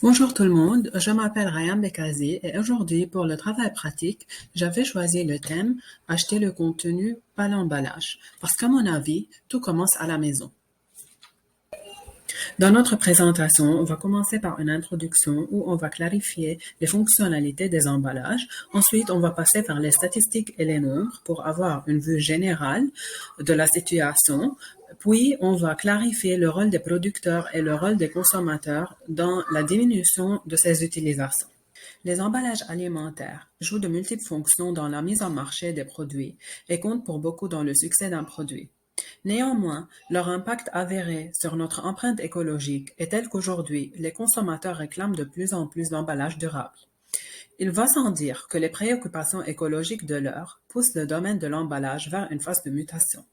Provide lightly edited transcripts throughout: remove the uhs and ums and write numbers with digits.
Bonjour tout le monde, je m'appelle Ryan Bekazi et aujourd'hui pour le travail pratique, j'avais choisi le thème acheter le contenu, pas l'emballage, parce qu'à mon avis, tout commence à la maison. Dans notre présentation, on va commencer par une introduction où on va clarifier les fonctionnalités des emballages. Ensuite, on va passer par les statistiques et les nombres pour avoir une vue générale de la situation. Puis, on va clarifier le rôle des producteurs et le rôle des consommateurs dans la diminution de ces utilisations. Les emballages alimentaires jouent de multiples fonctions dans la mise en marché des produits et comptent pour beaucoup dans le succès d'un produit. Néanmoins, leur impact avéré sur notre empreinte écologique est tel qu'aujourd'hui, les consommateurs réclament de plus en plus d'emballages durables. Il va sans dire que les préoccupations écologiques de l'heure poussent le domaine de l'emballage vers une phase de mutation.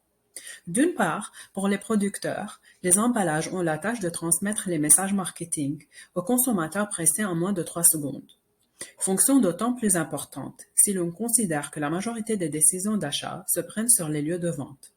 D'une part, pour les producteurs, les emballages ont la tâche de transmettre les messages marketing aux consommateurs pressés en moins de 3 secondes. Fonction d'autant plus importante si l'on considère que la majorité des décisions d'achat se prennent sur les lieux de vente.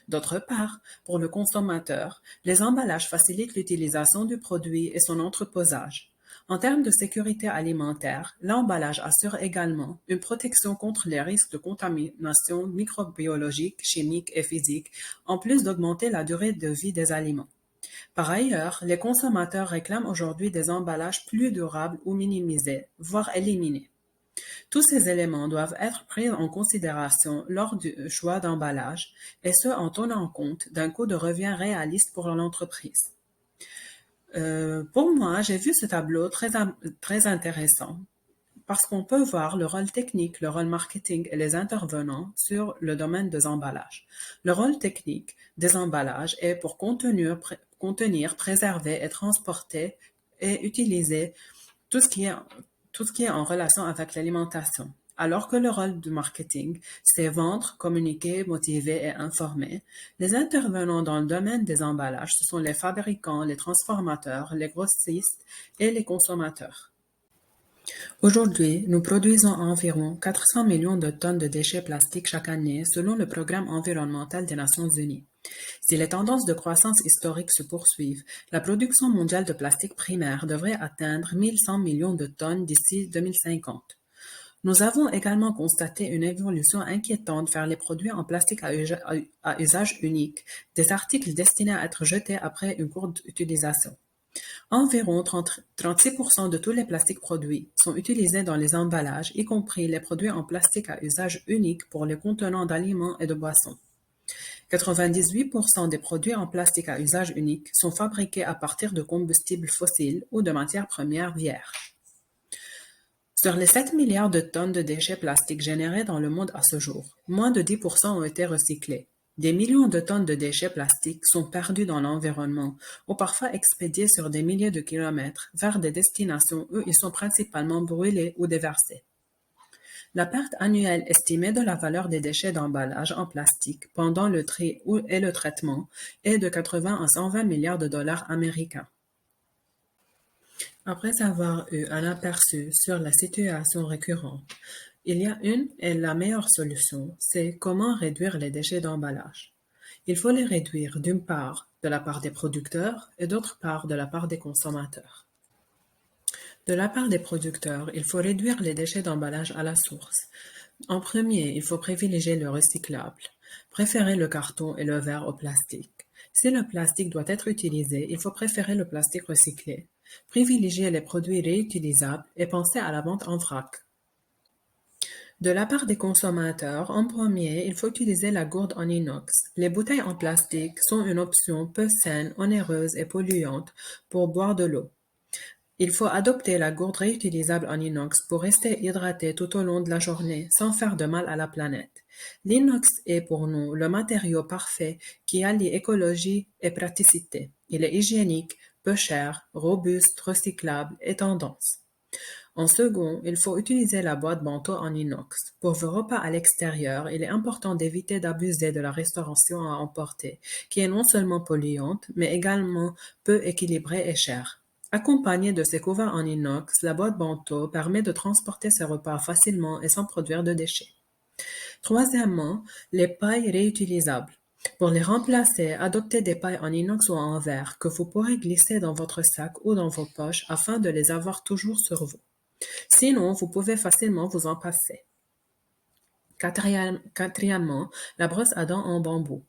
D'autre part, pour le consommateur, les emballages facilitent l'utilisation du produit et son entreposage. En termes de sécurité alimentaire, l'emballage assure également une protection contre les risques de contamination microbiologique, chimique et physique, en plus d'augmenter la durée de vie des aliments. Par ailleurs, les consommateurs réclament aujourd'hui des emballages plus durables ou minimisés, voire éliminés. Tous ces éléments doivent être pris en considération lors du choix d'emballage, et ce en tenant compte d'un coût de revient réaliste pour l'entreprise. Pour moi, j'ai vu ce tableau très intéressant parce qu'on peut voir le rôle technique, le rôle marketing et les intervenants sur le domaine des emballages. Le rôle technique des emballages est pour contenir, préserver et transporter et utiliser tout ce qui est, tout ce qui est en relation avec l'alimentation. Alors que le rôle du marketing, c'est vendre, communiquer, motiver et informer, les intervenants dans le domaine des emballages, ce sont les fabricants, les transformateurs, les grossistes et les consommateurs. Aujourd'hui, nous produisons environ 400 millions de tonnes de déchets plastiques chaque année selon le Programme environnemental des Nations unies. Si les tendances de croissance historique se poursuivent, la production mondiale de plastique primaire devrait atteindre 1100 millions de tonnes d'ici 2050. Nous avons également constaté une évolution inquiétante vers les produits en plastique à usage unique, des articles destinés à être jetés après une courte utilisation. Environ 36% de tous les plastiques produits sont utilisés dans les emballages, y compris les produits en plastique à usage unique pour les contenants d'aliments et de boissons. 98% des produits en plastique à usage unique sont fabriqués à partir de combustibles fossiles ou de matières premières vierges. Sur les 7 milliards de tonnes de déchets plastiques générés dans le monde à ce jour, moins de 10% ont été recyclés. Des millions de tonnes de déchets plastiques sont perdus dans l'environnement ou parfois expédiés sur des milliers de kilomètres vers des destinations où ils sont principalement brûlés ou déversés. La perte annuelle estimée de la valeur des déchets d'emballage en plastique pendant le tri et le traitement est de 80 à 120 milliards de dollars américains. Après avoir eu un aperçu sur la situation récurrente, il y a une et la meilleure solution, c'est comment réduire les déchets d'emballage. Il faut les réduire d'une part de la part des producteurs et d'autre part de la part des consommateurs. De la part des producteurs, il faut réduire les déchets d'emballage à la source. En premier, il faut privilégier le recyclable, préférer le carton et le verre au plastique. Si le plastique doit être utilisé, il faut préférer le plastique recyclé, privilégier les produits réutilisables et penser à la vente en vrac. De la part des consommateurs, en premier, il faut utiliser la gourde en inox. Les bouteilles en plastique sont une option peu saine, onéreuse et polluante pour boire de l'eau. Il faut adopter la gourde réutilisable en inox pour rester hydraté tout au long de la journée sans faire de mal à la planète. L'inox est pour nous le matériau parfait qui allie écologie et praticité. Il est hygiénique, peu cher, robuste, recyclable et tendance. En second, il faut utiliser la boîte bento en inox. Pour vos repas à l'extérieur, il est important d'éviter d'abuser de la restauration à emporter, qui est non seulement polluante, mais également peu équilibrée et chère. Accompagnée de ses couverts en inox, la boîte bento permet de transporter ses repas facilement et sans produire de déchets. Troisièmement, les pailles réutilisables. Pour les remplacer, adoptez des pailles en inox ou en verre que vous pourrez glisser dans votre sac ou dans vos poches afin de les avoir toujours sur vous. Sinon, vous pouvez facilement vous en passer. Quatrièmement, la brosse à dents en bambou.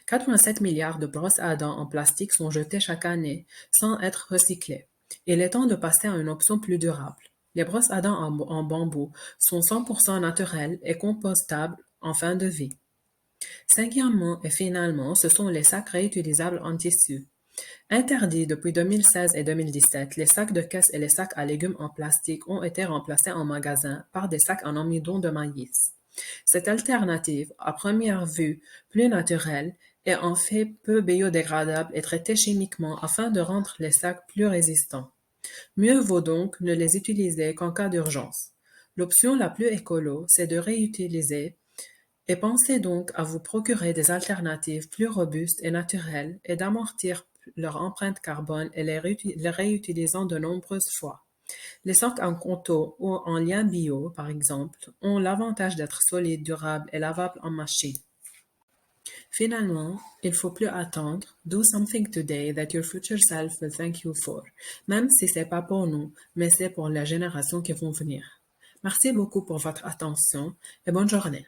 87 milliards de brosses à dents en plastique sont jetées chaque année sans être recyclées. Il est temps de passer à une option plus durable. Les brosses à dents en bambou sont 100% naturelles et compostables en fin de vie. Cinquièmement et finalement, ce sont les sacs réutilisables en tissu. Interdits depuis 2016 et 2017, les sacs de caisse et les sacs à légumes en plastique ont été remplacés en magasin par des sacs en amidon de maïs. Cette alternative, à première vue plus naturelle, est en fait peu biodégradable et traitée chimiquement afin de rendre les sacs plus résistants. Mieux vaut donc ne les utiliser qu'en cas d'urgence. L'option la plus écolo, c'est de réutiliser et pensez donc à vous procurer des alternatives plus robustes et naturelles et d'amortir leur empreinte carbone et les réutilisant de nombreuses fois. Les sacs en coton ou en lin bio, par exemple, ont l'avantage d'être solides, durables et lavables en machine. Finalement, il faut plus attendre. Do something today that your future self will thank you for. Même si c'est pas pour nous, mais c'est pour les générations qui vont venir. Merci beaucoup pour votre attention et bonne journée.